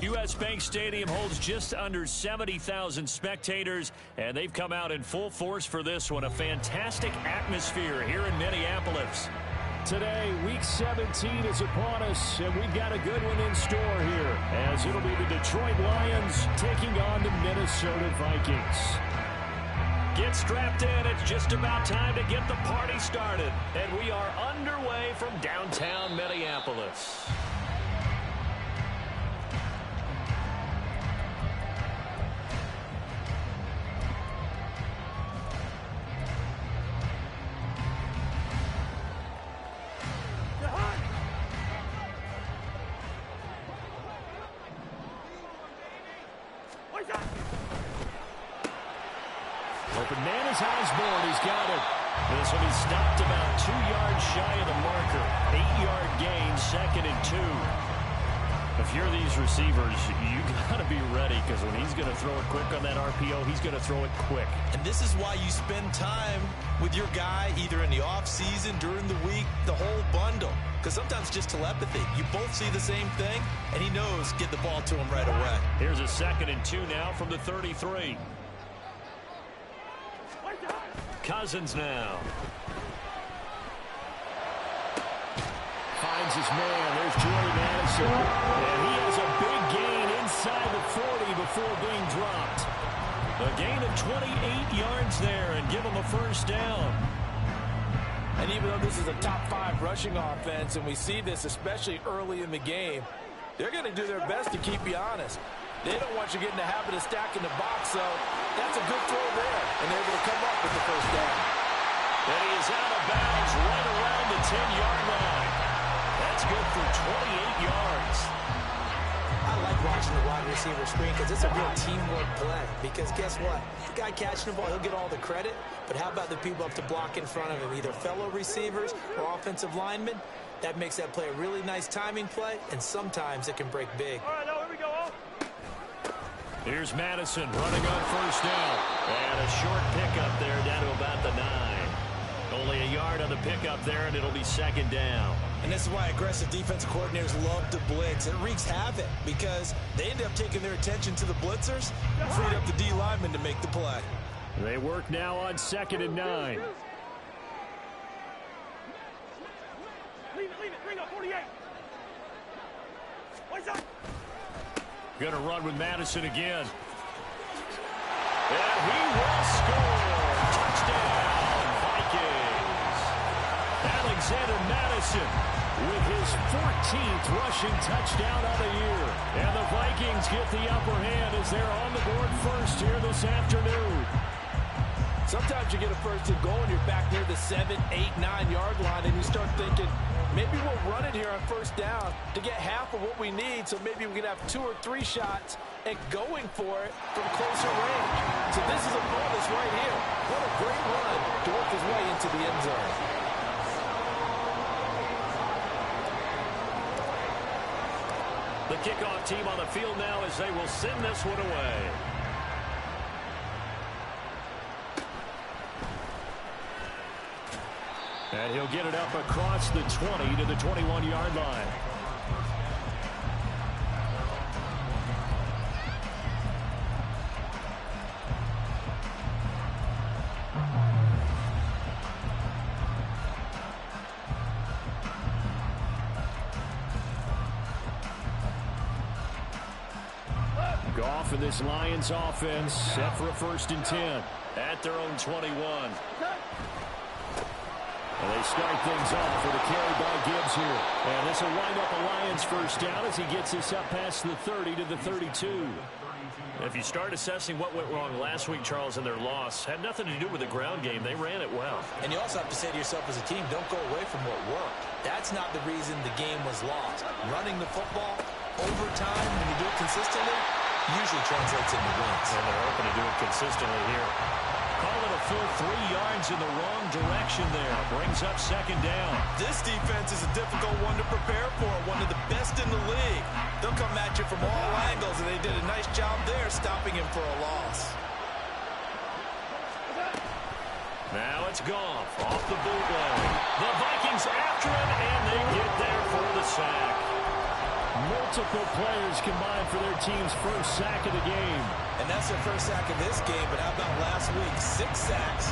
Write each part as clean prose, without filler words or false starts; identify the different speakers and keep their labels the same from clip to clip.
Speaker 1: U.S. Bank Stadium holds just under 70,000 spectators, and they've come out in full force for this one. A fantastic atmosphere here in Minneapolis.
Speaker 2: Today, Week 17 is upon us, and we've got a good one in store here, as it'll be the Detroit Lions taking on the Minnesota Vikings.
Speaker 1: Get strapped in. It's just about time to get the party started, and we are underway from downtown Minneapolis.
Speaker 2: Open man is Osborne. He's got it.
Speaker 1: This will be stopped about 2 yards shy of the marker. 8-yard gain, 2nd and 2. If you're these receivers, you got to be ready, because when he's going to throw it quick on that RPO, he's going to throw it quick.
Speaker 3: And this is why you spend time with your guy either in the offseason, during the week, the whole bundle. Because sometimes it's just telepathy. You both see the same thing, and he knows get the ball to him right away.
Speaker 1: Here's a 2nd and 2 now from the 33. Cousins now.
Speaker 2: Finds his man. There's Jordy Madison. And he has a big gain inside the 40 before being dropped.
Speaker 1: A gain of 28 yards there and give him a first down.
Speaker 4: And even though this is a top-5 rushing offense, and we see this especially early in the game, they're going to do their best to keep you honest. They don't want you getting the habit of stacking the box, so that's a good throw there. And they're able to come up with the first down.
Speaker 1: And he is out of bounds right around the 10-yard line. That's good for 28 yards.
Speaker 5: I like watching the wide receiver screen because it's a real teamwork play. Because guess what? The guy catching the ball, he'll get all the credit. But how about the people up to block in front of him, either fellow receivers or offensive linemen? That makes that play a really nice timing play, and sometimes it can break big.
Speaker 6: All right, now here we go.
Speaker 1: Here's Madison running on first down. And a short pickup there down to about the 9. Only a yard on the pickup there, and it'll be 2nd down.
Speaker 3: And this is why aggressive defensive coordinators love to blitz. It wreaks havoc because they end up taking their attention to the blitzers and freed up the D lineman to make the play.
Speaker 2: They work now on 2nd and 9.
Speaker 6: Leave it. Bring up 48. What's up?
Speaker 1: Going to run with Madison again. And he will score. Touchdown, Vikings. Alexander Madison with his 14th rushing touchdown of the year. And the Vikings get the upper hand as they're on the board first here this afternoon.
Speaker 4: Sometimes you get a first and goal and you're back near the 7, 8, 9-yard line, and you start thinking, maybe we'll run it here on first down to get half of what we need, so maybe we can have 2 or 3 shots and going for it from closer range. So this is a bonus right here. What a great run to work his way into the end zone.
Speaker 1: The kickoff team on the field now as they will send this one away.
Speaker 2: And he'll get it up across the 20 to the 21-yard line. Goff and this Lions offense set for a 1st and 10.
Speaker 1: At their own 21.
Speaker 2: And they start things off with a carry by Gibbs here. And this will wind up a Lions first down as he gets this up past the 30 to the 32.
Speaker 1: If you start assessing what went wrong last week, Charles, in their loss, had nothing to do with the ground game. They ran it well.
Speaker 5: And you also have to say to yourself as a team, don't go away from what worked. That's not the reason the game was lost. Running the football over time, when you do it consistently,
Speaker 3: usually translates into wins.
Speaker 1: And they're hoping to do it consistently here. Call it a full 3 yards in the wrong direction there. Brings up second down.
Speaker 3: This defense is a difficult one to prepare for, one of the best in the league. They'll come at you from all angles, and they did a nice job there stopping him for a loss.
Speaker 1: Now it's Goff off the bootleg. The Vikings after him, and they get there for the sack.
Speaker 2: Multiple players combined for their team's first sack of the game.
Speaker 3: And that's their first sack of this game, but how about last week? 6 sacks,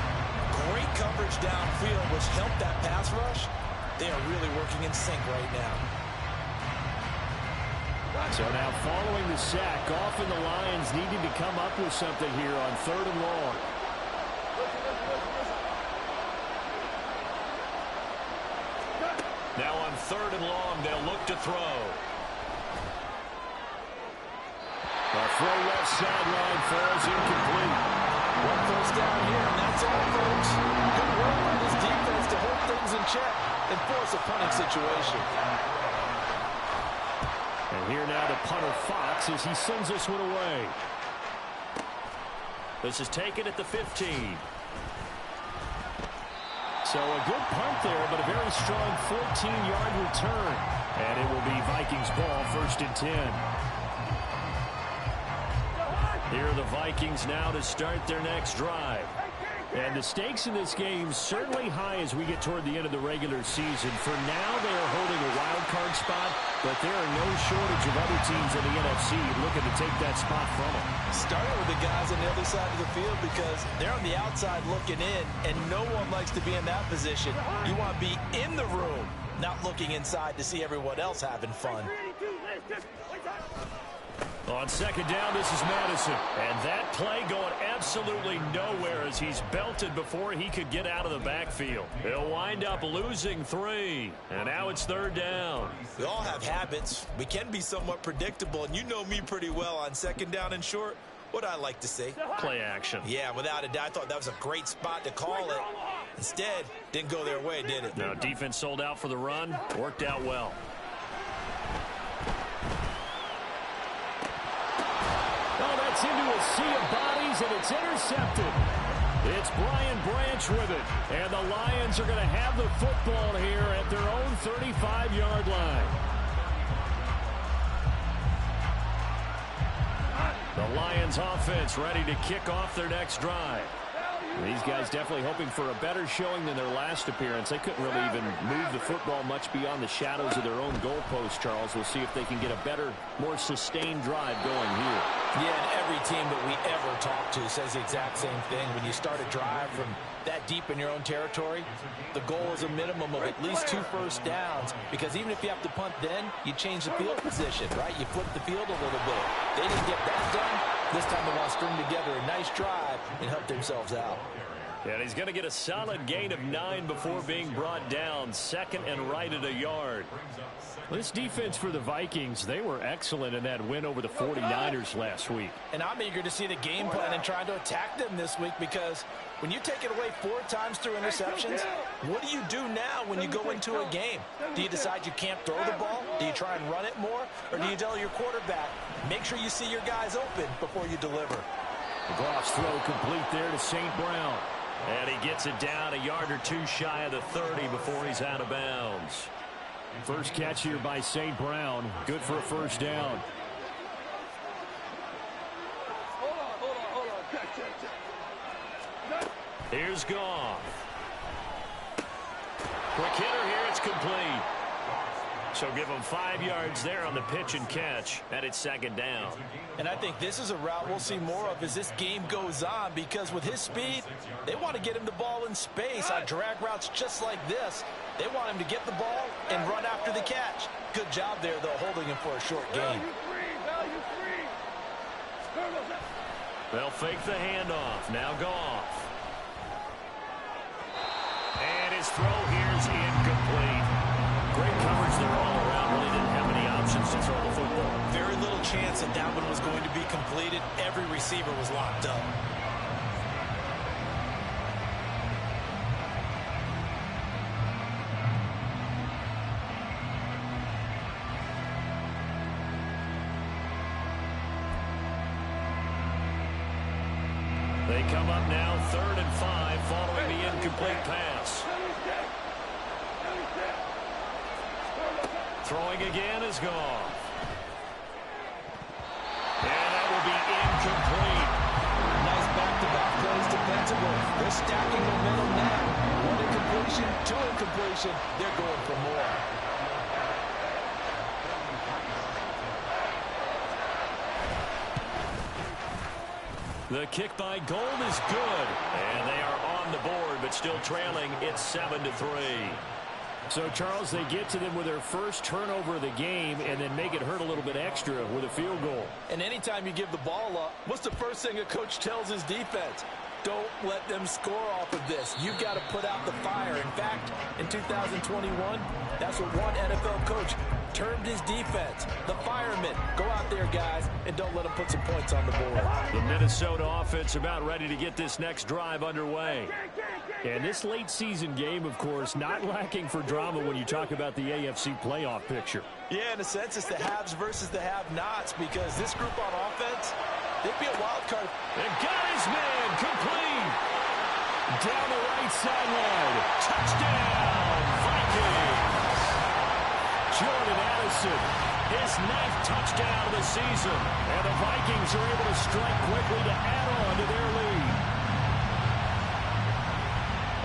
Speaker 3: great coverage downfield, which helped that pass rush. They are really working in sync right now.
Speaker 2: So now following the sack, Goff and the Lions needing to come up with something here on 3rd and long.
Speaker 1: Now on 3rd and long, they'll look to throw.
Speaker 2: The throw left sideline falls incomplete.
Speaker 4: 1 first down here, and that's all, folks. Good work by this defense to hold things in check and force a punting situation.
Speaker 2: And here now the punter Fox as he sends this one away.
Speaker 1: This is taken at the 15.
Speaker 2: So a good punt there, but a very strong 14-yard return. And it will be Vikings ball, 1st and 10. Here are the Vikings now to start their next drive. And the stakes in this game certainly high as we get toward the end of the regular season. For now, they are holding a wild card spot, but there are no shortage of other teams in the NFC looking to take that spot from them.
Speaker 3: Starting with the guys on the other side of the field because they're on the outside looking in, and no one likes to be in that position. You want to be in the room, not looking inside to see everyone else having fun.
Speaker 1: On 2nd down, this is Madison. And that play going absolutely nowhere as he's belted before he could get out of the backfield. He'll wind up losing 3. And now it's 3rd down.
Speaker 3: We all have habits. We can be somewhat predictable, and you know me pretty well on 2nd down and short. What I like to say?
Speaker 1: Play action.
Speaker 3: Yeah, without a doubt, I thought that was a great spot to call it. Instead, didn't go their way, did it?
Speaker 1: No, defense sold out for the run. Worked out well.
Speaker 2: Into a sea of bodies, and it's intercepted. It's Brian Branch with it, and the Lions are going to have the football here at their own 35-yard line. The Lions offense ready to kick off their next drive. These guys definitely hoping for a better showing than their last appearance. They couldn't really even move the football much beyond the shadows of their own goalpost, Charles. We'll see if they can get a better, more sustained drive going here.
Speaker 5: Yeah, and every team that we ever talk to says the exact same thing. When you start a drive from that deep in your own territory, the goal is a minimum of at least 2 first downs, because even if you have to punt then, you change the field position, right? You flip the field a little bit. They didn't get that done. This time they want to string together a nice drive and help themselves out.
Speaker 1: And he's going to get a solid gain of 9 before being brought down. 2nd and right at a yard.
Speaker 2: This defense for the Vikings, they were excellent in that win over the 49ers last week.
Speaker 5: And I'm eager to see the game plan and trying to attack them this week, because when you take it away 4 times through interceptions, what do you do now when you go into a game? Do you decide you can't throw the ball? Do you try and run it more? Or do you tell your quarterback, make sure you see your guys open before you deliver?
Speaker 2: Goff's throw complete there to St. Brown.
Speaker 1: And he gets it down a yard or 2 shy of the 30 before he's out of bounds.
Speaker 2: First catch here by St. Brown. Good for a first down.
Speaker 1: Here's Goff. Quick hitter here. It's complete. So give him 5 yards there on the pitch and catch. And it's 2nd down.
Speaker 5: And I think this is a route we'll see more of as this game goes on, because with his speed, they want to get him the ball in space on drag routes just like this. They want him to get the ball and run after the catch. Good job there, though, holding him for a short gain.
Speaker 1: They'll fake the handoff. Now Goff. And his throw here is incomplete. Great coverage there all around. Really didn't have any options to throw the football.
Speaker 3: Very little chance that that one was going to be completed. Every receiver was locked up.
Speaker 2: They come up now 3rd and 5 following the incomplete pass. Throwing again is gone. And that will be incomplete.
Speaker 4: Nice back-to-back plays defensively. They're stacking momentum now. 1 incompletion, 2 incompletion. They're going for more.
Speaker 2: The kick by Gold is good. And they are on the board, but still trailing. It's 7-3.
Speaker 1: So, Charles, they get to them with their first turnover of the game and then make it hurt a little bit extra with a field goal.
Speaker 4: And anytime you give the ball up, what's the first thing a coach tells his defense? Don't let them score off of this. You've got to put out the fire. In fact, in 2021, that's what one NFL coach termed his defense. The firemen. Go out there, guys, and don't let them put some points on the board.
Speaker 2: The Minnesota offense about ready to get this next drive underway.
Speaker 1: And this late season game, of course, not lacking for drama when you talk about the AFC playoff picture.
Speaker 4: Yeah, in a sense, it's the haves versus the have-nots because this group on offense, they'd be a wild card.
Speaker 2: And got his man complete.
Speaker 1: Down the right sideline.
Speaker 2: Touchdown, Vikings.
Speaker 1: Jordan Addison, his 9th touchdown of the season. And the Vikings are able to strike quickly to add on to their lead.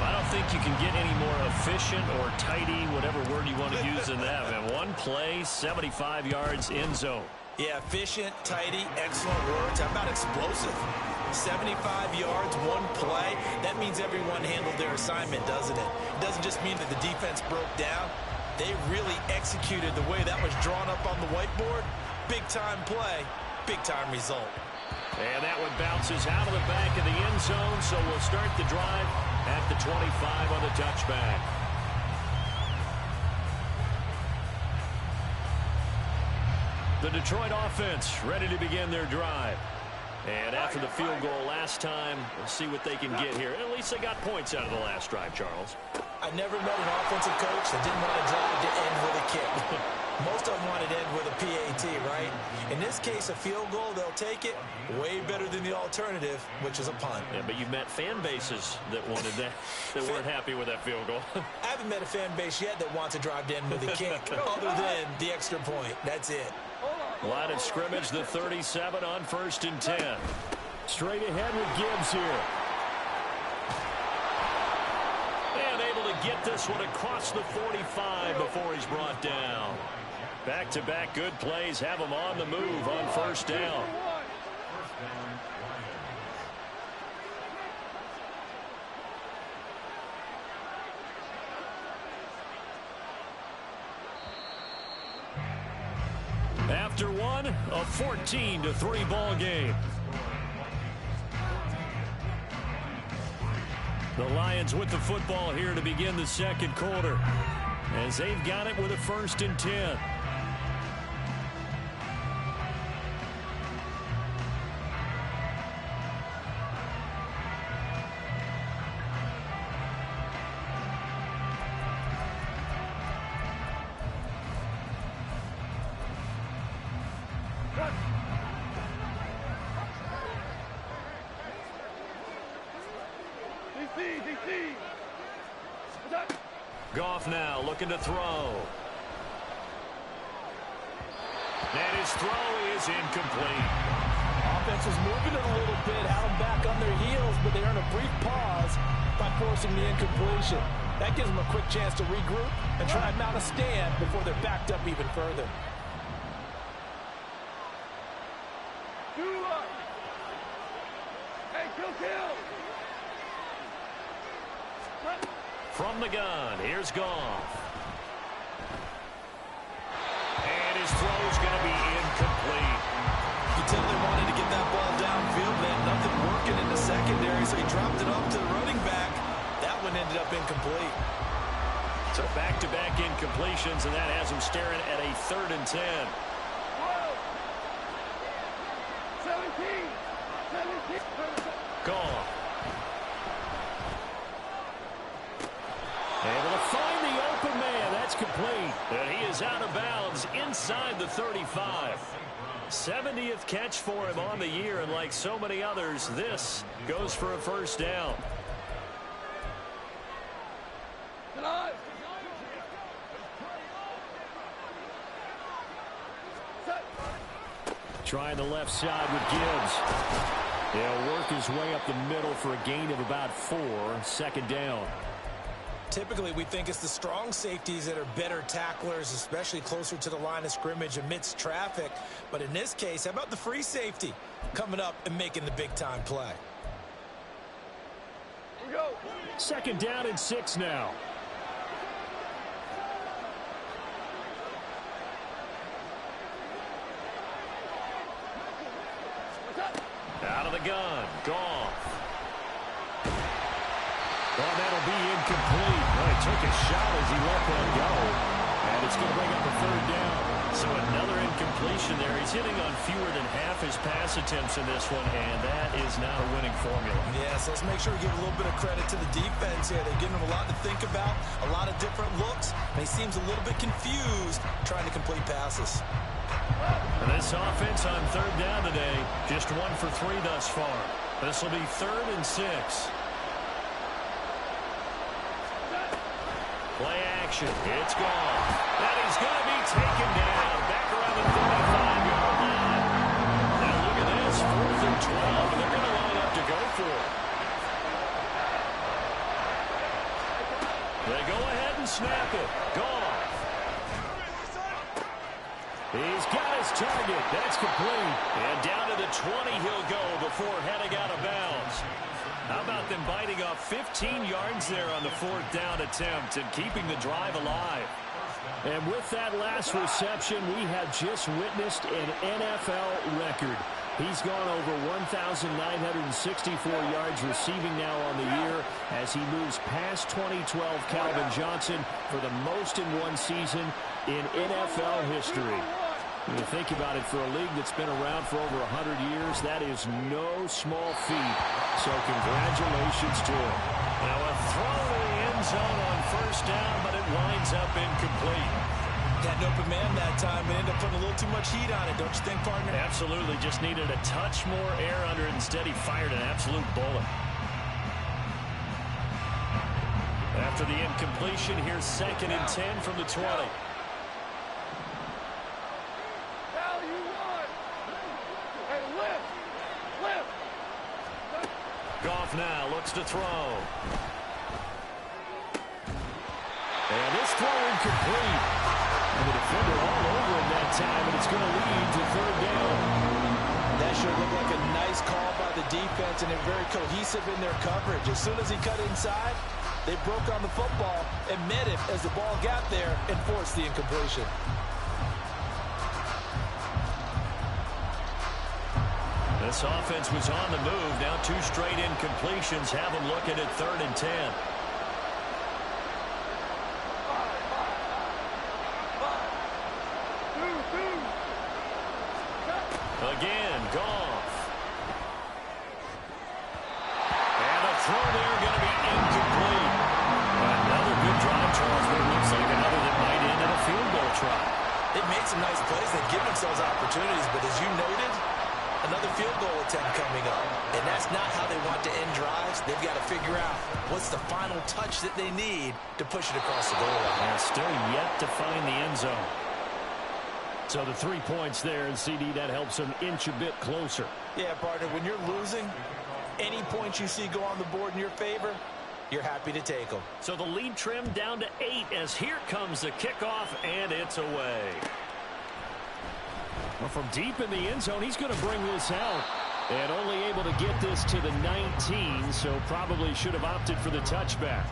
Speaker 2: I don't think you can get any more efficient or tidy, whatever word you want to use in that. Man, 1 play, 75 yards, end zone.
Speaker 3: Yeah, efficient, tidy, excellent words. How about explosive? 75 yards, 1 play. That means everyone handled their assignment, doesn't it? It doesn't just mean that the defense broke down. They really executed the way that was drawn up on the whiteboard. Big-time play, big-time result.
Speaker 2: And that one bounces out of the back of the end zone, so we'll start the drive at the 25 on the touchback. The Detroit offense ready to begin their drive. And after the field goal last time, we'll see what they can get here. At least they got points out of the last drive, Charles.
Speaker 5: I never met an offensive coach that didn't want to drive to end with a kick. Most of them wanted to end with a PAT, right? In this case, a field goal, they'll take it. Way better than the alternative, which is a punt.
Speaker 2: Yeah, but you've met fan bases that wanted that, that weren't happy with that field goal.
Speaker 5: I haven't met a fan base yet that wants to drive to end with a kick, other than the extra point. That's it.
Speaker 2: Line of scrimmage, the 37 on 1st and 10.
Speaker 1: Straight ahead with Gibbs here.
Speaker 2: And able to get this one across the 45 before he's brought down. Back-to-back good plays have him on the move on 1st down. After one, a 14-3 ball game. The Lions with the football here to begin the second quarter, as they've got it with a 1st and 10. Goff now looking to throw. And his throw is incomplete.
Speaker 4: Offense was moving it a little bit, had them back on their heels, but they earn a brief pause by forcing the incompletion. That gives them a quick chance to regroup and try and mount a stand before they're backed up even further.
Speaker 2: From the gun, here's Goff. And his throw's going to be incomplete.
Speaker 3: You tell they wanted to get that ball downfield, but had nothing working in the secondary, so he dropped it off to the running back. That one ended up incomplete.
Speaker 2: So back-to-back incompletions, and that has him staring at a 3rd and 10.
Speaker 6: 17.
Speaker 2: Goff. Able to find the open man. That's complete. And he is out of bounds inside the 35. 70th catch for him on the year, and like so many others, this goes for a first down. Trying the left side with Gibbs. He'll work his way up the middle for a gain of about 4. Second down.
Speaker 5: Typically, we think it's the strong safeties that are better tacklers, especially closer to the line of scrimmage amidst traffic. But in this case, how about the free safety coming up and making the big-time play?
Speaker 6: Here we go.
Speaker 2: Second down and 6 now. Out of the gun. Goff. Well, that'll be incomplete. Well, he took a shot as he let that go. And it's going to bring up a third down. So another incompletion there. He's hitting on fewer than half his pass attempts in this one, and that is not a winning formula.
Speaker 5: Yes, let's make sure we give a little bit of credit to the defense here. They're giving him a lot to think about, a lot of different looks, and he seems a little bit confused trying to complete passes.
Speaker 2: And this offense on third down today, just 1 for 3 thus far. This will be 3rd and 6. Play action. It's gone. And he's going to be taken down. Back around the 35-yard line. Now look at this. 4th and 12. And they're going to line up to go for it. They go ahead and snap it. Gone. He's got his target. That's complete. And down to the 20 he'll go before heading out of bounds. How about them biting off 15 yards there on the 4th down attempt and keeping the drive alive? And with that last reception, we have just witnessed an NFL record. He's gone over 1,964 yards receiving now on the year as he moves past 2012 Calvin Johnson for the most in one season in NFL history. When you think about it, for a league that's been around for over 100 years, that is no small feat. So congratulations to him. Now a throw to the end zone on first down, but it winds up incomplete.
Speaker 5: Had an open man that time and ended up putting a little too much heat on it, don't you think, partner?
Speaker 2: Absolutely. Just needed a touch more air under it. Instead, he fired an absolute bullet. After the incompletion, here's 2nd and 10 from the 20. Goff now looks to throw. And this throw incomplete. And the defender all over him that time, and it's going to lead to 3rd down.
Speaker 4: That should look like a nice call by the defense, and they're very cohesive in their coverage. As soon as he cut inside, they broke on the football and met him as the ball got there and forced the incompletion.
Speaker 2: This offense was on the move. Now 2 straight incompletions have them looking at 3rd and 10. Again, Goff. And a throw there going to be incomplete. Another good drive, Charles, but it looks like another that might end in a field goal try.
Speaker 5: They've made some nice plays. They've given themselves opportunities, but as you noted, another field goal attempt coming up. And that's not how they want to end drives. They've got to figure out what's the final touch that they need to push it across the goal line.
Speaker 2: And still yet to find the end zone. So the 3 points there, and CD, that helps them inch a bit closer.
Speaker 5: Yeah, partner, when you're losing, any points you see go on the board in your favor, you're happy to take them.
Speaker 2: So the lead trimmed down to 8 as here comes the kickoff, and it's away. Well, from deep in the end zone, he's going to bring this out. And only able to get this to the 19, so probably should have opted for the touchback.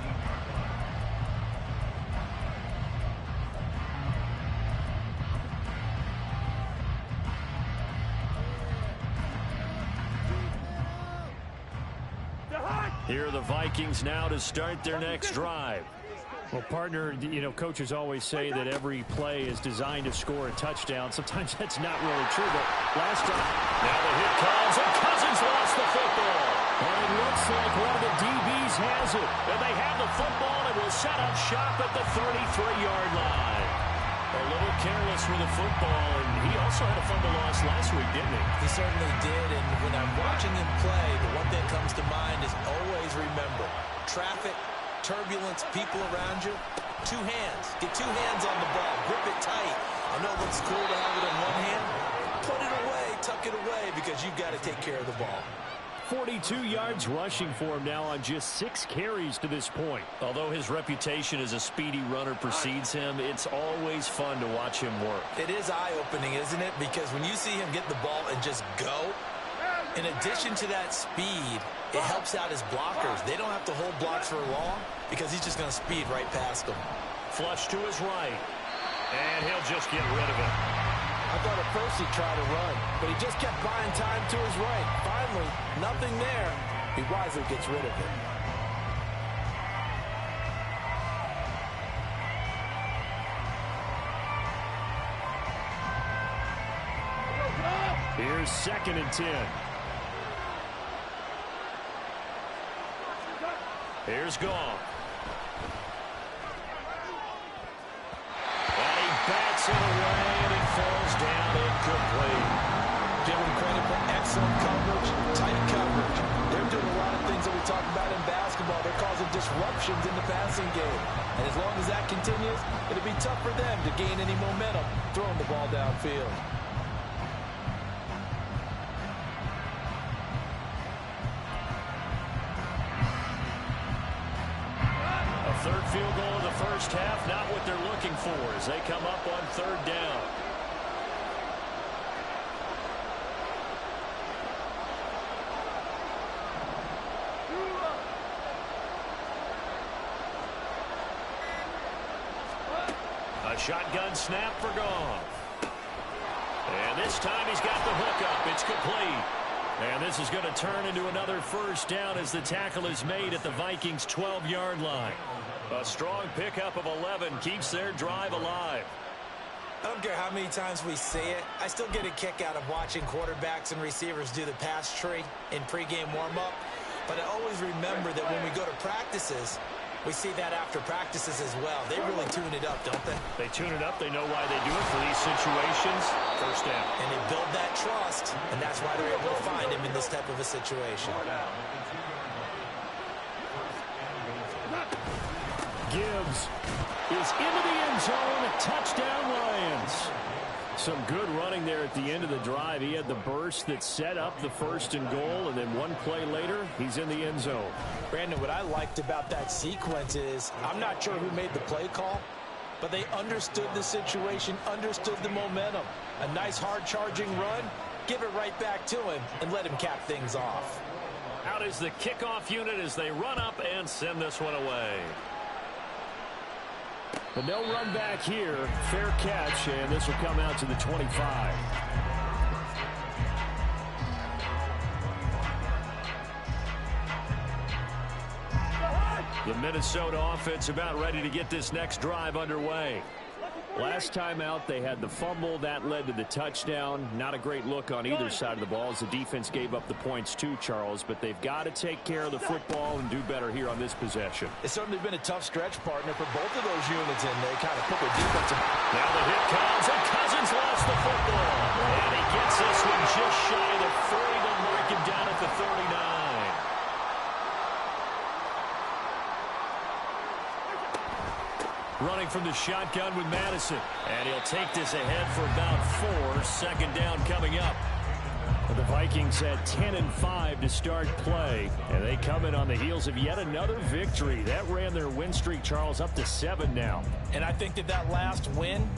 Speaker 2: Here are the Vikings now to start their next drive. Well, partner, you know, coaches always say that every play is designed to score a touchdown. Sometimes that's not really true, but last time. Now the hit comes, and Cousins lost the football. And it looks like one of the DBs has it. And they have the football, and will set up shop at the 33-yard line. A little careless with the football, and he also had a fumble loss last week, didn't he?
Speaker 3: He certainly did, and when I'm watching him play, the one thing that comes to mind is always remember, traffic, turbulence, people around you, two hands. Get two hands on the ball. Grip it tight. I know it looks cool to have it in one hand. Put it away, tuck it away, because you've got to take care of the ball.
Speaker 2: 42 yards rushing for him now on just 6 carries to this point. Although his reputation as a speedy runner precedes him, it's always fun to watch him work.
Speaker 3: It is eye-opening, isn't it? Because when you see him get the ball and just go, in addition to that speed, it helps out his blockers. They don't have to hold blocks for long because he's just going to speed right past them.
Speaker 2: Flush to his right, and he'll just get rid of it.
Speaker 4: I thought at first he'd try to run, but he just kept buying time to his right. Finally, nothing there. He wisely gets rid of it.
Speaker 2: Here's 2nd and 10. Here's Gone. And he bats it away, and it falls down incomplete.
Speaker 4: Give him credit for excellent coverage, tight coverage. They're doing a lot of things that we talk about in basketball. They're causing disruptions in the passing game. And as long as that continues, it'll be tough for them to gain any momentum throwing the ball downfield.
Speaker 2: Third field goal in the first half, not what they're looking for as they come up on 3rd down. A shotgun snap for Goff. And this time he's got the hook up. It's complete. And this is going to turn into another first down as the tackle is made at the Vikings' 12-yard line. A strong pickup of 11 keeps their drive alive.
Speaker 5: I don't care how many times we see it. I still get a kick out of watching quarterbacks and receivers do the pass tree in pregame warm-up. But I always remember that when we go to practices, we see that after practices as well. They really tune it up, don't they?
Speaker 2: They tune it up. They know why they do it for these situations. First down.
Speaker 5: And they build that trust, and that's why they're able to find him in this type of a situation.
Speaker 2: Gibbs is into the end zone. Touchdown, Lions. Some good running there at the end of the drive. He had the burst that set up the 1st and goal, and then one play later, he's in the end zone.
Speaker 4: Brandon, what I liked about that sequence is I'm not sure who made the play call, but they understood the situation, understood the momentum. A nice hard-charging run, give it right back to him, and let him cap things off.
Speaker 2: Out is the kickoff unit as they run up and send this one away. But no run back here. Fair catch, and this will come out to the 25. The Minnesota offense about ready to get this next drive underway. Last time out, they had the fumble. That led to the touchdown. Not a great look on either side of the ball as the defense gave up the points too, Charles. But they've got to take care of the football and do better here on this possession.
Speaker 4: It's certainly been a tough stretch, partner, for both of those units, and they kind of put their defense in.
Speaker 2: Now the hit comes, and Cousins lost the football. And he gets this one just shy of the 40. They'll mark him down at the 39. Running from the shotgun with Madison. And he'll take this ahead for about 4. 2nd down coming up. But the Vikings had 10-5 to start play. And they come in on the heels of yet another victory. That ran their win streak, Charles, up to 7 now.
Speaker 4: And I think that last win,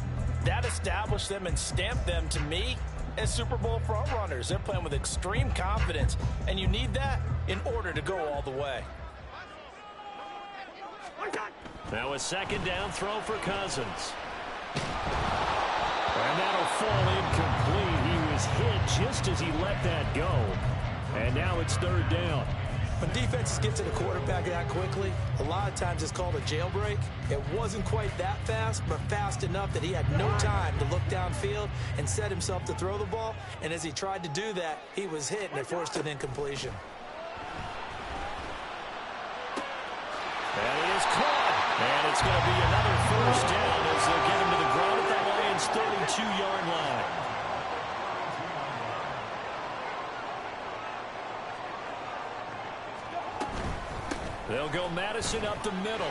Speaker 4: that established them and stamped them, to me, as Super Bowl frontrunners. They're playing with extreme confidence. And you need that in order to go all the way.
Speaker 2: Now a 2nd down throw for Cousins. And that'll fall incomplete. He was hit just as he let that go. And now it's 3rd down.
Speaker 5: When defenses get to the quarterback that quickly, a lot of times it's called a jailbreak. It wasn't quite that fast, but fast enough that he had no time to look downfield and set himself to throw the ball. And as he tried to do that, he was hit, and it forced an incompletion.
Speaker 2: And it is caught. And it's going to be another 1st down as they'll get him to the ground at the his 32-yard line. They'll go Madison up the middle.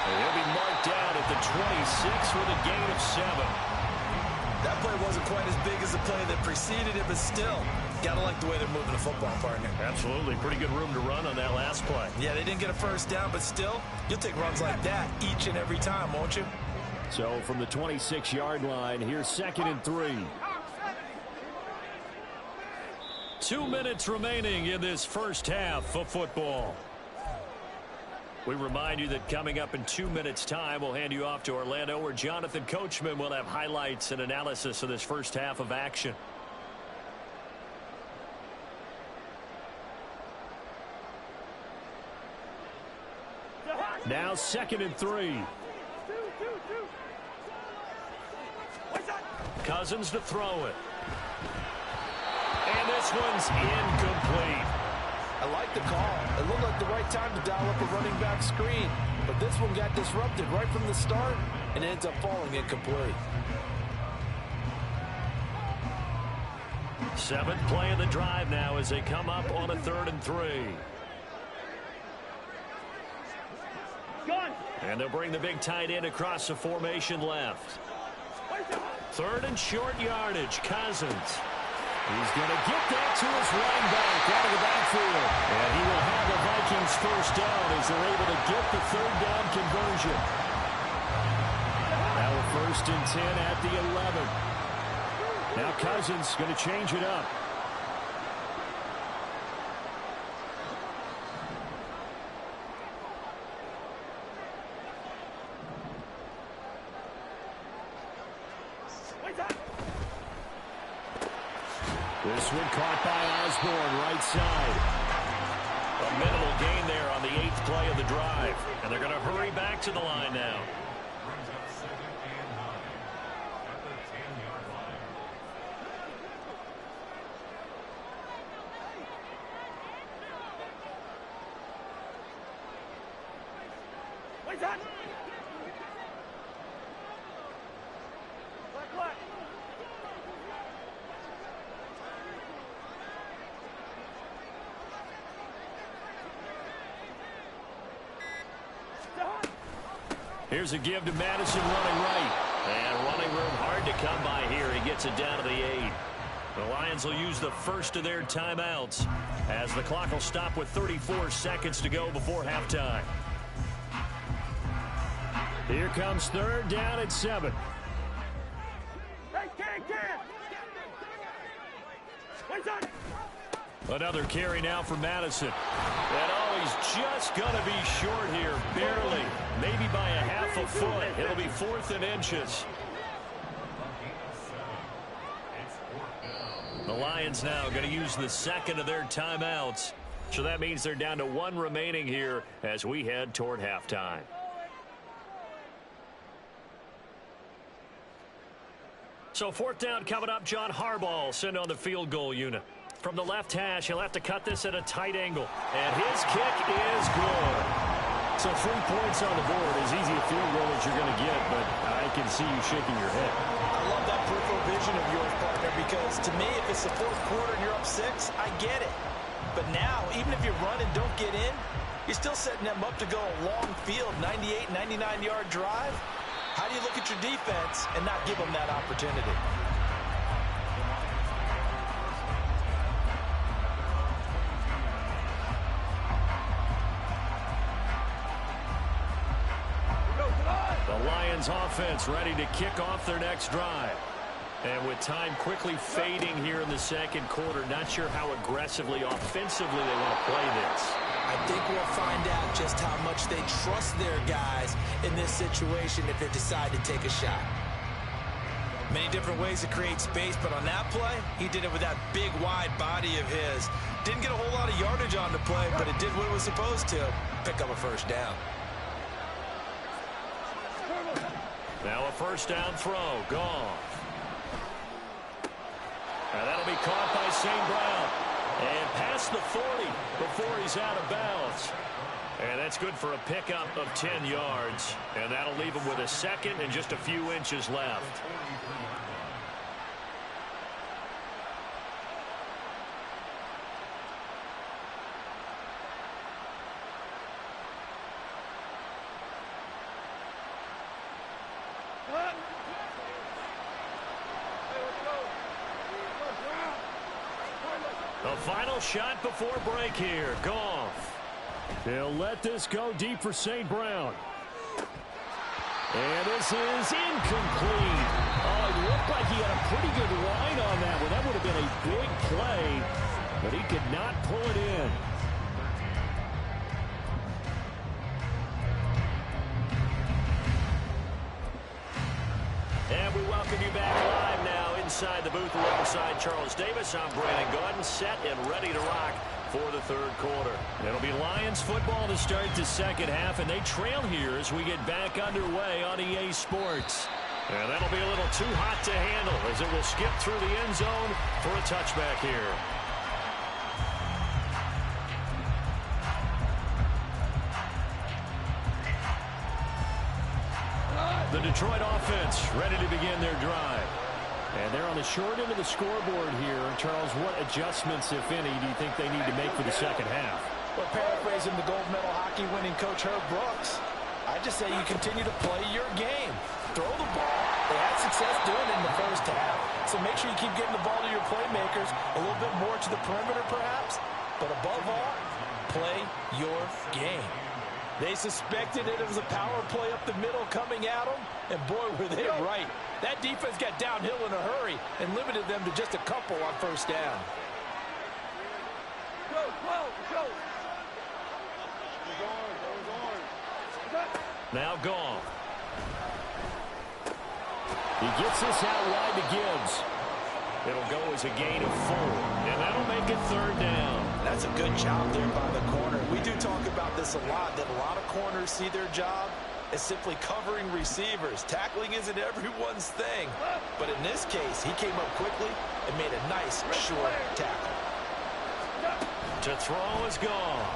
Speaker 2: And he'll be marked down at the 26 with a gain of 7.
Speaker 3: That play wasn't quite as big as the play that preceded it, but still, gotta like the way they're moving the football, partner.
Speaker 2: Absolutely. Pretty good room to run on that last play.
Speaker 3: Yeah, they didn't get a first down, but still, you'll take runs like that each and every time, won't you?
Speaker 2: So from the 26-yard line, here's 2nd and 3. 2 minutes remaining in this first half of football. We remind you that coming up in 2 minutes' time, we'll hand you off to Orlando, where Jonathan Coachman will have highlights and analysis of this first half of action. Now 2nd and 3. Cousins to throw it. And this one's incomplete.
Speaker 4: I like the call. It looked like the right time to dial up a running back screen. But this one got disrupted right from the start and ends up falling incomplete.
Speaker 2: 7th play of the drive now as they come up on a 3rd and 3. And they'll bring the big tight end across the formation left. 3rd and short yardage. Cousins. He's going to get that to his running back out of the backfield. And he will have the Vikings first down as they're able to get the 3rd down conversion. Now a 1st and 10 at the 11. Now Cousins going to change it up. This one caught by Osborne, right side. A minimal gain there on the 8th play of the drive. And they're going to hurry back to the line now. Here's a give to Madison running right. And running room hard to come by here. He gets it down to the 8. The Lions will use the first of their timeouts as the clock will stop with 34 seconds to go before halftime. Here comes 3rd down at 7. Another carry now for Madison. And oh, he's just going to be short here, barely. Maybe by a half a foot. It'll be 4th and inches. The Lions now going to use the second of their timeouts. So that means they're down to 1 remaining here as we head toward halftime. So 4th down coming up. John Harbaugh sent on the field goal unit. From the left hash, he'll have to cut this at a tight angle. And his kick is good. So 3 points on the board. As easy a field goal as you're going to get, but I can see you shaking your head.
Speaker 5: I love that peripheral vision of yours, partner, because to me, if it's the 4th quarter and you're up 6, I get it. But now, even if you run and don't get in, you're still setting them up to go a long field, 98, 99-yard drive. How do you look at your defense and not give them that opportunity?
Speaker 2: Lions offense ready to kick off their next drive. And with time quickly fading here in the 2nd quarter, not sure how aggressively, offensively they want to play this.
Speaker 5: I think we'll find out just how much they trust their guys in this situation if they decide to take a shot.
Speaker 3: Many different ways to create space, but on that play, he did it with that big, wide body of his. Didn't get a whole lot of yardage on the play, but it did what it was supposed to, pick up a first down.
Speaker 2: Now a 1st down throw. Goff. And that'll be caught by St. Brown. And past the 40 before he's out of bounds. And that's good for a pickup of 10 yards. And that'll leave him with a second and just a few inches left. The final shot before break here. Goff.
Speaker 1: They'll let this go deep for St. Brown. And this is incomplete. Oh, it looked like he had a pretty good line on that one. That would have been a big play, but he could not pull it in.
Speaker 2: And we welcome you back live now inside the booth alongside Charles Davis. I'm Brandon Gordon, set and ready to rock for the third quarter. It'll be Lions football to start the second half, and they trail here as we get back underway on EA Sports. And that'll be a little too hot to handle as it will skip through the end zone for a touchback here. The Detroit offense ready to begin their drive.
Speaker 1: And they're on the short end of the scoreboard here. Charles, what adjustments, if any, do you think they need to make for the second half?
Speaker 4: Well, paraphrasing the gold medal hockey winning coach Herb Brooks, I just say you continue to play your game. Throw the ball. They had success doing it in the first half. So make sure you keep getting the ball to your playmakers, a little bit more to the perimeter perhaps. But above all, play your game. They suspected it was a power play up the middle coming at them, and boy, were they right. That defense got downhill in a hurry and limited them to just a couple on first down.
Speaker 2: Now Goff.
Speaker 1: He gets this out wide to Gibbs.
Speaker 2: It'll go as a gain of 4, and that'll make it third down.
Speaker 4: That's a good job there by the corner. We do talk about this a lot, that a lot of corners see their job as simply covering receivers. Tackling isn't everyone's thing. But in this case, he came up quickly and made a nice, short tackle.
Speaker 2: To throw is Goff.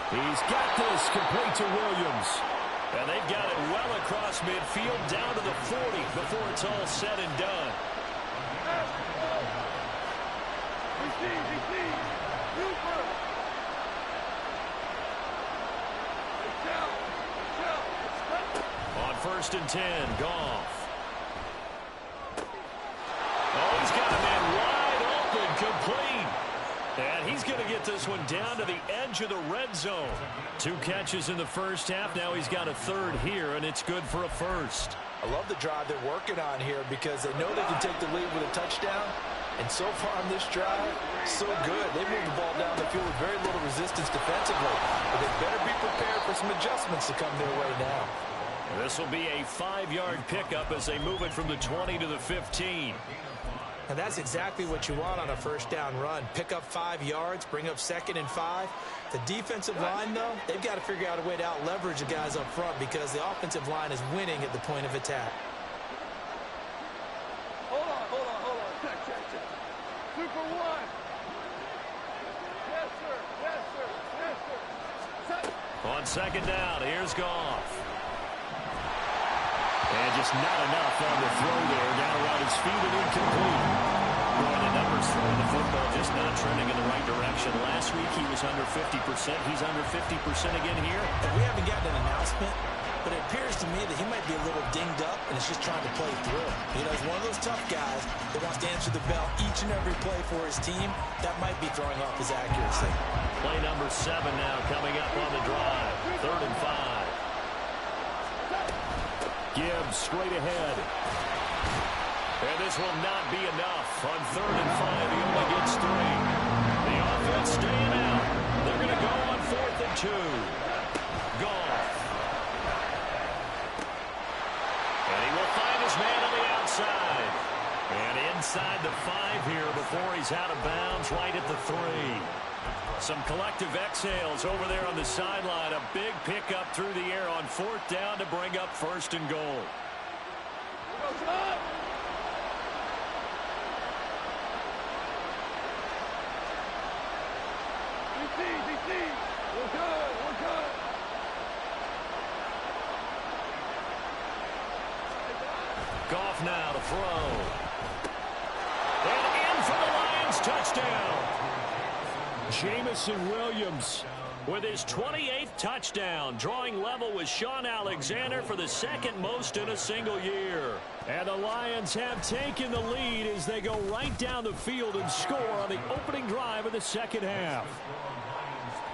Speaker 1: He's got this complete to Williams.
Speaker 2: And they've got it well across midfield down to the 40 before it's all said and done. On 1st and 10, Goff. Oh, he's got a man wide open, complete. And he's going to get this one down to the edge of the red zone. 2 catches in the first half. Now he's got a third here, and it's good for a first.
Speaker 4: I love the drive they're working on here because they know they can take the lead with a touchdown. And so far on this drive, so good. They moved the ball down the field with very little resistance defensively. But they better be prepared for some adjustments to come their way now.
Speaker 2: This will be a 5-yard pickup as they move it from the 20 to the 15.
Speaker 5: And that's exactly what you want on a first down run. Pick up 5 yards, bring up 2nd and 5. The defensive line, though, they've got to figure out a way to out-leverage the guys up front because the offensive line is winning at the point of attack.
Speaker 6: Hold on. Check. Super 1. Yes, sir.
Speaker 2: On 2nd down, here's Goff. And just not enough on the throw there. Down around his feet and incomplete. Boy, the numbers throwing the football just not trending in the right direction. Last week he was under 50%. He's under 50% again here.
Speaker 5: And we haven't gotten an announcement, but it appears to me that he might be a little dinged up and is just trying to play through. You know, he's one of those tough guys that wants to answer the bell each and every play for his team. That might be throwing off his accuracy.
Speaker 2: Play number 7 now coming up on the drive. 3rd and 5.
Speaker 1: Gibbs straight ahead.
Speaker 2: And this will not be enough. On 3rd and 5, he only gets 3. The offense staying out. They're going to go on 4th and 2. Goff. And he will find his man on the outside. And inside the 5 here before he's out of bounds right at the 3. Some collective exhales over there on the sideline. A big pickup through the air on 4th down to bring up 1st and goal.
Speaker 6: DC. We're good.
Speaker 2: Goff now to throw. And in for the Lions touchdown. Jamison Williams with his 28th touchdown, drawing level with Shaun Alexander for the second most in a single year. And the Lions have taken the lead as they go right down the field and score on the opening drive of the second half.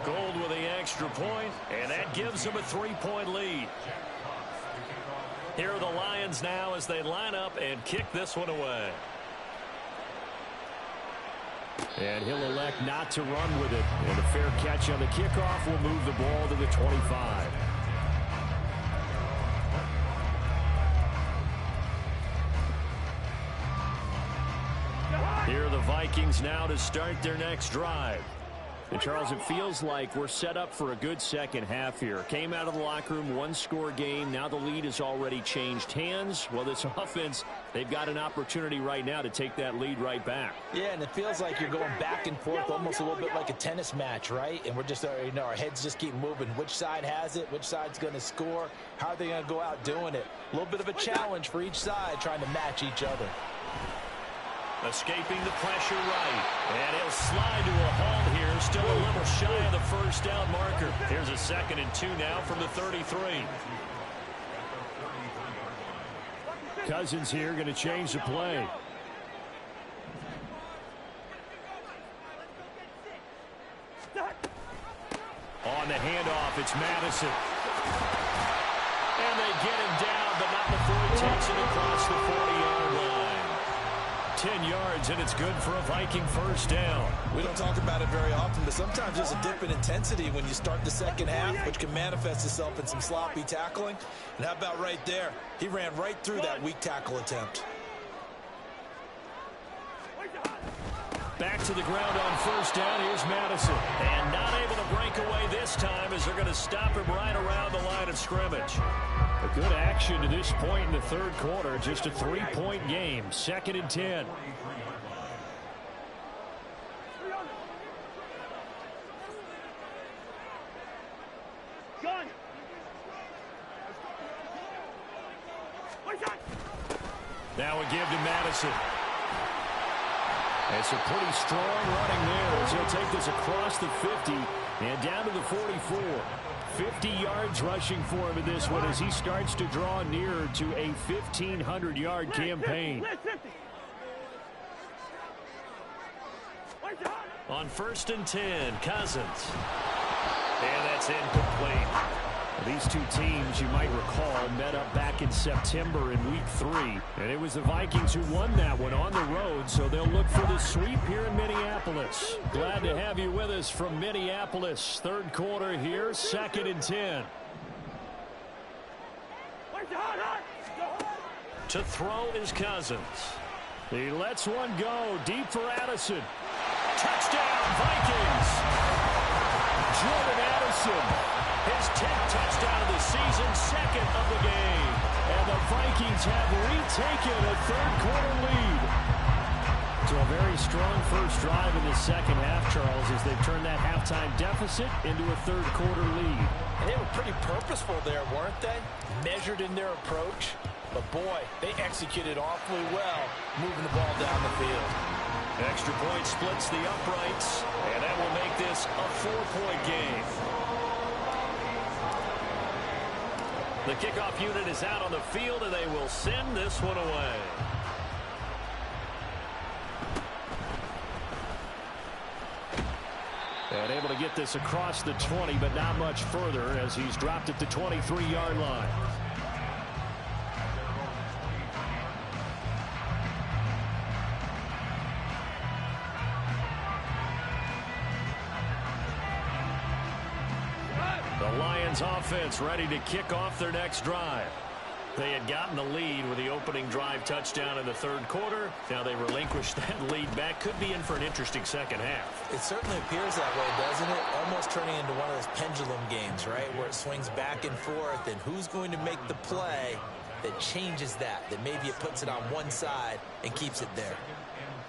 Speaker 2: Gold with the extra point, and that gives them a 3-point lead. Here are the Lions now as they line up and kick this one away. And he'll elect not to run with it. And a fair catch on the kickoff will move the ball to the 25. Here are the Vikings now to start their next drive. And Charles, it feels like we're set up for a good second half here. Came out of the locker room, one-score game. Now the lead has already changed hands. Well, this offense, they've got an opportunity right now to take that lead right back.
Speaker 4: Yeah, and it feels like you're going back and forth, almost a little bit like a tennis match, right? And we're just, our heads just keep moving. Which side has it? Which side's going to score? How are they going to go out doing it? A little bit of a challenge for each side, trying to match each other.
Speaker 2: Escaping the pressure right. And he'll slide to a halt here. Still a little shy of the first down marker. Here's a 2nd and 2 now from the 33.
Speaker 1: Cousins here going to change the play.
Speaker 2: On the handoff, it's Madison. And they get him down, but not before he takes it across the 40-yard line. 10 yards, and it's good for a Viking first down.
Speaker 3: We don't talk about it very often, but sometimes there's a dip in intensity when you start the second half, which can manifest itself in some sloppy tackling. And how about right there? He ran right through that weak tackle attempt.
Speaker 2: Back to the ground on first down. Here's Madison. And not able to break away this time as they're going to stop him right around the line of scrimmage.
Speaker 1: A good action to this point in the third quarter. Just a 3-point game. 2nd and 10.
Speaker 2: Now a give to Madison. It's a pretty strong running there as he'll take this across the 50 and down to the 44. 50 yards rushing for him in this one as he starts to draw nearer to a 1,500-yard campaign. On 1st and 10, Cousins. And that's incomplete.
Speaker 1: These two teams, you might recall, met up back in September in Week 3. And it was the Vikings who won that one on the road, so they'll look for the sweep here in Minneapolis. Glad to have you with us from Minneapolis. Third quarter here, 2nd and 10.
Speaker 2: To throw is Cousins.
Speaker 1: He lets one go deep for Addison.
Speaker 2: Touchdown, Vikings!
Speaker 1: Jordan Addison.
Speaker 2: His 10th touchdown of the season, 2nd of the game.
Speaker 1: And the Vikings have retaken a third-quarter lead. So a very strong first drive in the second half, Charles, as they've turned that halftime deficit into a third-quarter lead.
Speaker 4: And they were pretty purposeful there, weren't they? Measured in their approach. But, boy, they executed awfully well, moving the ball down the field.
Speaker 2: Extra point splits the uprights, and that will make this a 4-point game. The kickoff unit is out on the field, and they will send this one away.
Speaker 1: And able to get this across the 20, but not much further as he's dropped at the 23-yard line.
Speaker 2: Offense ready to kick off their next drive. They had gotten the lead with the opening drive touchdown in the third quarter. Now they relinquished that lead back. Could be in for an interesting second half.
Speaker 5: It certainly appears that way, doesn't it? Almost turning into one of those pendulum games, right, where it swings back and forth, and who's going to make the play that changes that maybe it puts it on one side and keeps it there.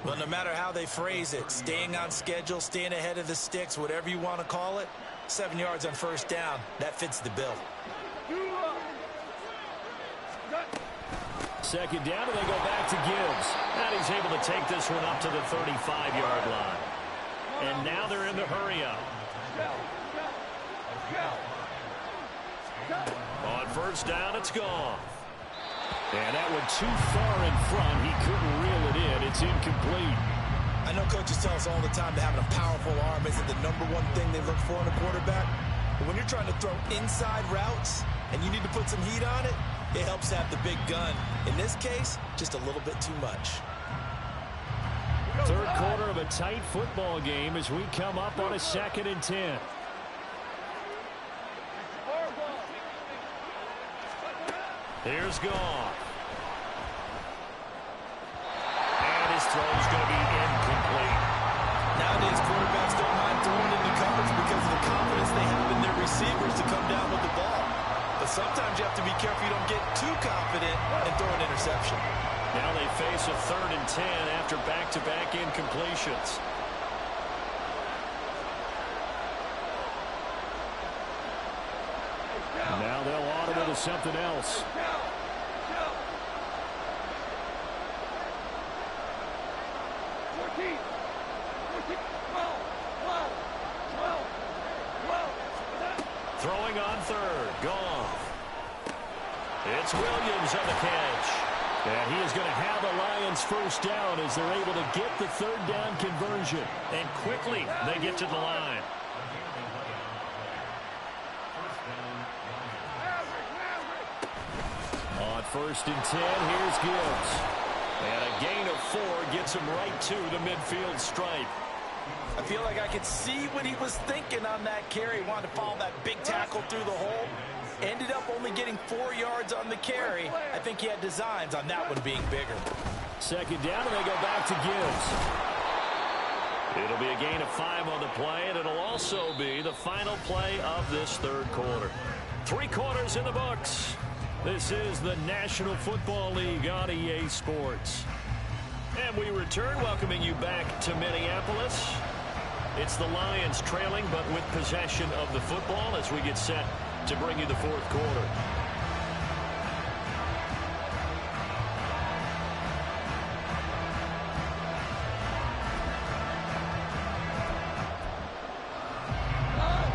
Speaker 3: Well, no matter how they phrase it, staying on schedule, staying ahead of the sticks, whatever you want to call it, 7 yards on first down, that fits the bill.
Speaker 2: Second down, and they go back to Gibbs. And he's able to take this one up to the 35-yard line. And now they're in the hurry-up. On first down, it's gone. And that one too far in front. He couldn't reel it in. It's incomplete.
Speaker 3: I know coaches tell us all the time that having a powerful arm isn't the #1 thing they look for in a quarterback. But when you're trying to throw inside routes and you need to put some heat on it, it helps to have the big gun. In this case, just a little bit too much.
Speaker 2: Third quarter of a tight football game as we come up on a 2nd and 10. Here's Goff. And his throw is going to be incomplete.
Speaker 3: Nowadays, quarterbacks don't mind throwing into coverage because of the confidence they have in their receivers to come down with the ball. But sometimes you have to be careful you don't get too confident and throw an interception.
Speaker 2: Now they face a 3rd and 10 after back-to-back incompletions. Now they'll audible to something else. Throwing on 3rd. Goff. It's Williams on the catch. And he is going to have the Lions first down as they're able to get the 3rd down conversion. And quickly they get to the line. On 1st and 10, here's Gibbs. And a gain of 4 gets him right to the midfield stripe.
Speaker 4: I feel like I could see what he was thinking on that carry. Wanted to follow that big tackle through the hole. Ended up only getting 4 yards on the carry. I think he had designs on that one being bigger.
Speaker 2: Second down, and they go back to Gibbs. It'll be a gain of 5 on the play, and it'll also be the final play of this 3rd quarter. 3 quarters in the books. This is the National Football League on EA Sports. And we return, welcoming you back to Minneapolis. It's the Lions trailing, but with possession of the football as we get set to bring you the 4th quarter.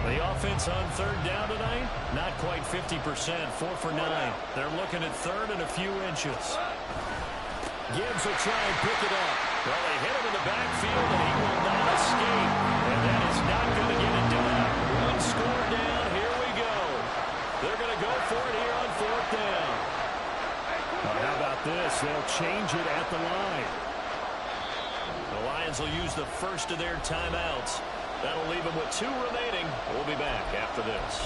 Speaker 2: The offense on 3rd down tonight, not quite 50%, 4 for 9. They're looking at 3rd and a few inches. Gibbs will try and pick it up. Well, they hit him in the backfield, and he will not escape. And that is not going to get it done. 1 score down. Here we go. They're going to go for it here on 4th down. How about this? They'll change it at the line. The Lions will use the first of their timeouts. That'll leave them with 2 remaining. We'll be back after this.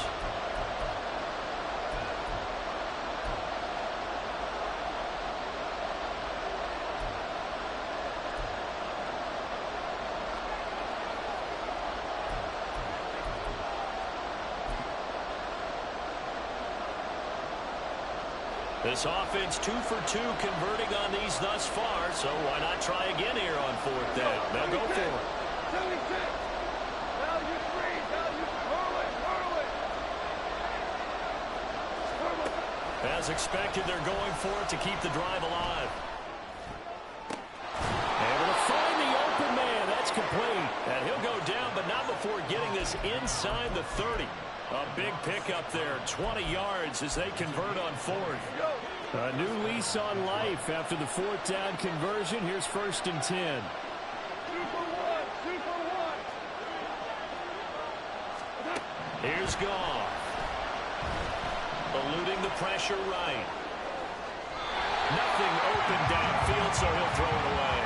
Speaker 2: This offense 2 for 2 converting on these thus far, so why not try again here on 4th down? They'll go for it. As expected, they're going for it to keep the drive alive. Able to find the open man. That's complete. And he'll go down, but not before getting this inside the 30. A big pickup there, 20 yards as they convert on 4th. A new lease on life after the 4th down conversion. Here's 1st and 10. Here's Goff. Eluding the pressure right. Nothing open downfield, so he'll throw it away.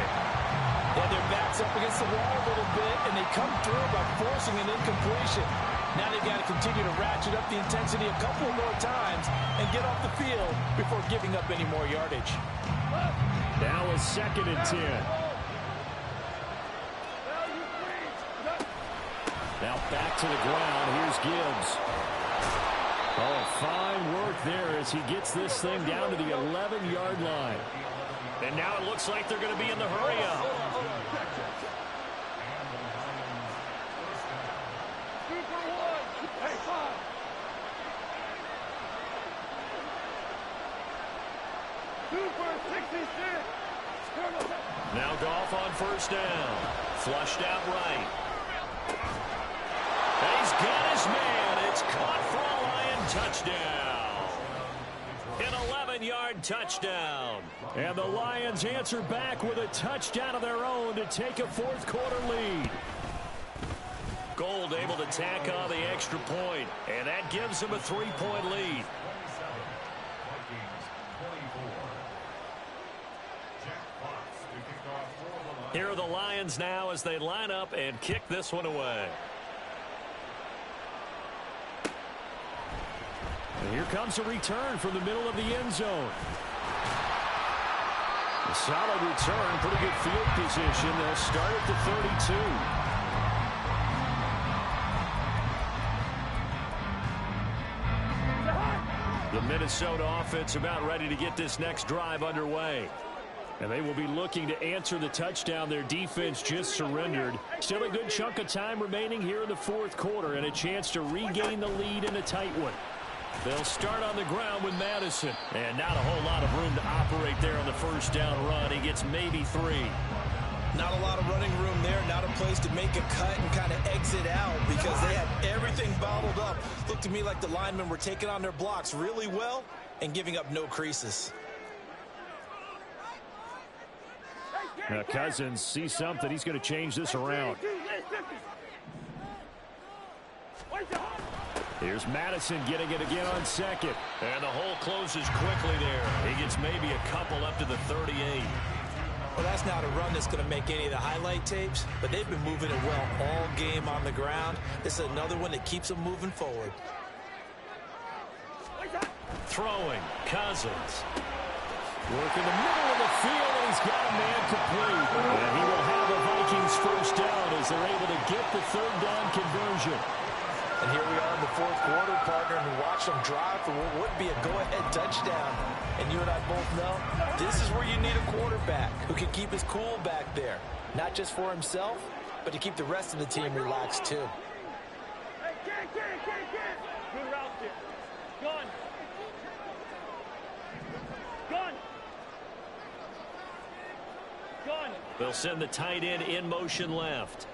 Speaker 4: And their back's up against the wall a little bit, and they come through by forcing an incompletion. Now they've got to continue to ratchet up the intensity a couple more times and get off the field before giving up any more yardage.
Speaker 2: Now a 2nd and 10. Now back to the ground. Here's Gibbs. Oh, fine work there as he gets this thing down to the 11-yard line. And now it looks like they're going to be in the hurry-up. on first down. Flushed out right. And he's got his man. It's caught for a Lion touchdown. An 11-yard touchdown.
Speaker 1: And the Lions answer back with a touchdown of their own to take a fourth-quarter lead.
Speaker 2: Gold able to tack on the extra point, and that gives them a 3-point lead. Here are the Lions now as they line up and kick this one away.
Speaker 1: And here comes a return from the middle of the end zone. A solid return, pretty good field position. They'll start at the 32.
Speaker 2: The Minnesota offense about ready to get this next drive underway.
Speaker 1: And they will be looking to answer the touchdown their defense just surrendered. Still a good chunk of time remaining here in the fourth quarter and a chance to regain the lead in a tight one. They'll start on the ground with Madison.
Speaker 2: And not a whole lot of room to operate there on the first down run. He gets maybe 3.
Speaker 3: Not a lot of running room there. Not a place to make a cut and kind of exit out because they had everything bottled up. Looked to me like the linemen were taking on their blocks really well and giving up no creases.
Speaker 1: Now Cousins sees something. He's going to change this around. Here's Madison getting it again on second.
Speaker 2: And the hole closes quickly there. He gets maybe a couple up to the 38.
Speaker 5: Well, that's not a run that's going to make any of the highlight tapes, but they've been moving it well all game on the ground. This is another one that keeps them moving forward.
Speaker 2: Throwing, Cousins.
Speaker 1: Work in the middle of the field, and he's got a man complete. And he will have the Vikings first down as they're able to get the third down conversion.
Speaker 5: And here we are in the fourth quarter, partner, and watch them drive for what would be a go-ahead touchdown. And you and I both know this is where you need a quarterback who can keep his cool back there. Not just for himself, but to keep the rest of the team relaxed too.
Speaker 6: Good route there. Gun. Gun. Gun.
Speaker 2: They'll send the tight end in motion left.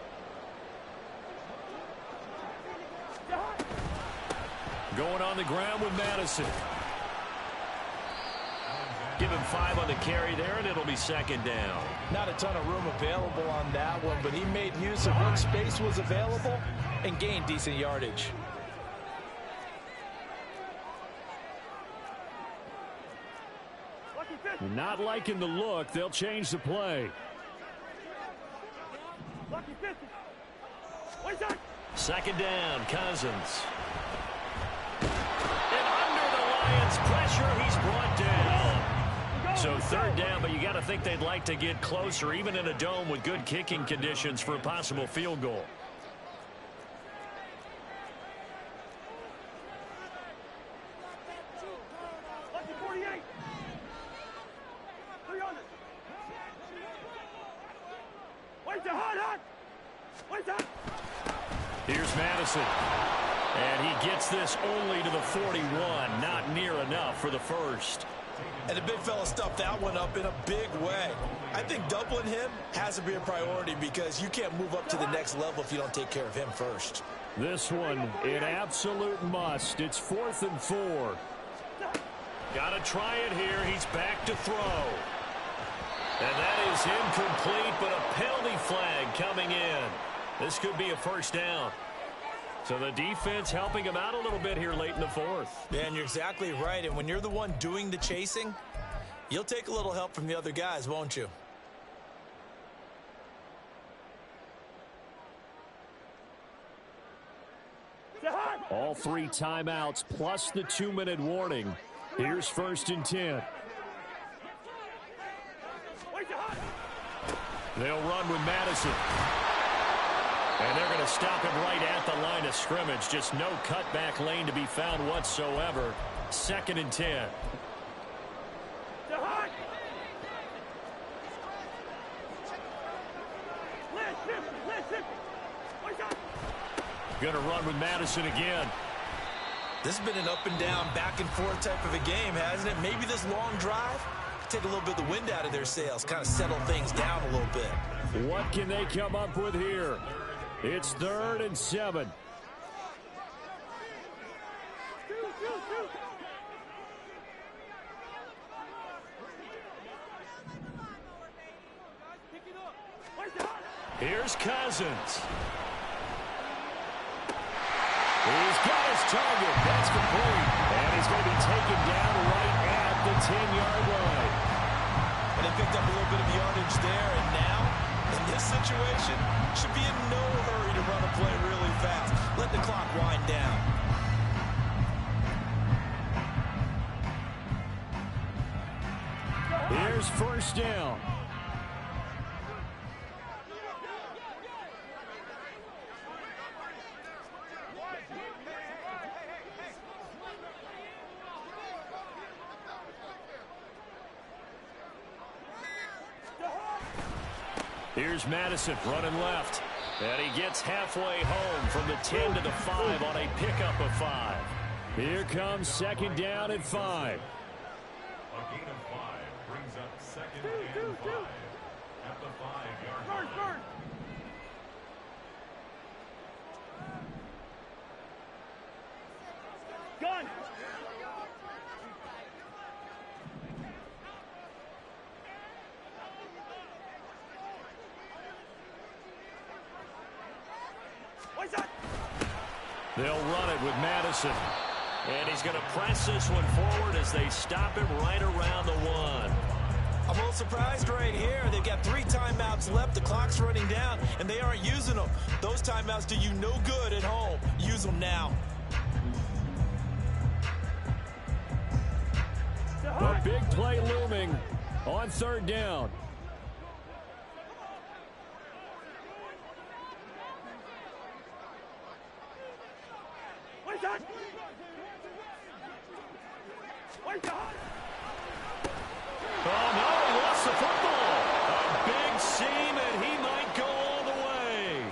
Speaker 2: Going on the ground with Madison. Give him 5 on the carry there, and it'll be second down.
Speaker 5: Not a ton of room available on that one, but he made use of what space was available and gained decent yardage.
Speaker 1: Not liking the look. They'll change the play.
Speaker 2: Second down, Cousins. And under the Lions' pressure, he's brought down. So third down, but you got to think they'd like to get closer, even in a dome with good kicking conditions for a possible field goal. Here's Madison. And he gets this only to the 41. Not near enough for the first.
Speaker 3: And the big fella stuffed that one up in a big way. I think doubling him has to be a priority because you can't move up to the next level if you don't take care of him first.
Speaker 1: This one, an absolute must. It's 4th and 4.
Speaker 2: Got to try it here. He's back to throw. And that is incomplete, but a penalty flag coming in. This could be a first down. So the defense helping him out a little bit here late in the fourth.
Speaker 3: Yeah, and you're exactly right. And when you're the one doing the chasing, you'll take a little help from the other guys, won't you?
Speaker 1: All 3 timeouts plus the 2-minute warning. Here's 1st and 10. They'll run with Madison. And they're going to stop him right at the line of scrimmage. Just no cutback lane to be found whatsoever. 2nd and 10. Going to run with Madison again.
Speaker 3: This has been an up and down, back and forth type of a game, hasn't it? Maybe this long drive take a little bit of the wind out of their sails, kind of settle things down a little bit.
Speaker 2: What can they come up with here? It's 3rd and 7. Here's Cousins. He's got his target. That's complete. And he's going to be taken down right at the 10-yard line.
Speaker 3: And they picked up a little bit of yardage there. And now, in this situation, should be in no hurry to run a play really fast. Let the clock wind down.
Speaker 2: Here's 1st down. Here's Madison running left. And he gets halfway home from the 10 to the 5 on a pickup of 5. Here comes 2nd down and 5.
Speaker 7: A gain of 5 brings up 2nd and 5 at the 5-yard line.
Speaker 6: Gun!
Speaker 2: They'll run it with Madison. And he's going to press this one forward as they stop him right around the 1.
Speaker 3: I'm a little surprised right here. They've got 3 timeouts left. The clock's running down, and they aren't using them. Those timeouts do you no good at home. Use them now.
Speaker 2: A big play looming on 3rd down. Oh, no, he lost the football. A big seam, and he might go all the way.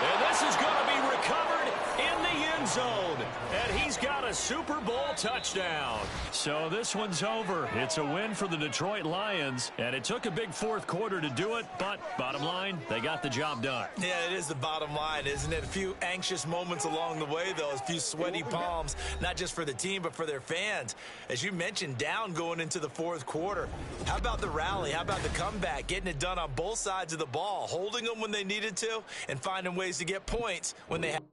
Speaker 2: And this is going to be recovered in the end zone. And he's got a Super Bowl touchdown. So this one's over. It's a win for the Detroit Lions, and it took a big 4th quarter to do it, but bottom line, they got the job done.
Speaker 3: Yeah, it is the bottom line, isn't it? A few anxious moments along the way, though, a few sweaty palms, not just for the team, but for their fans. As you mentioned, down going into the 4th quarter. How about the rally? How about the comeback? Getting it done on both sides of the ball, holding them when they needed to, and finding ways to get points when they had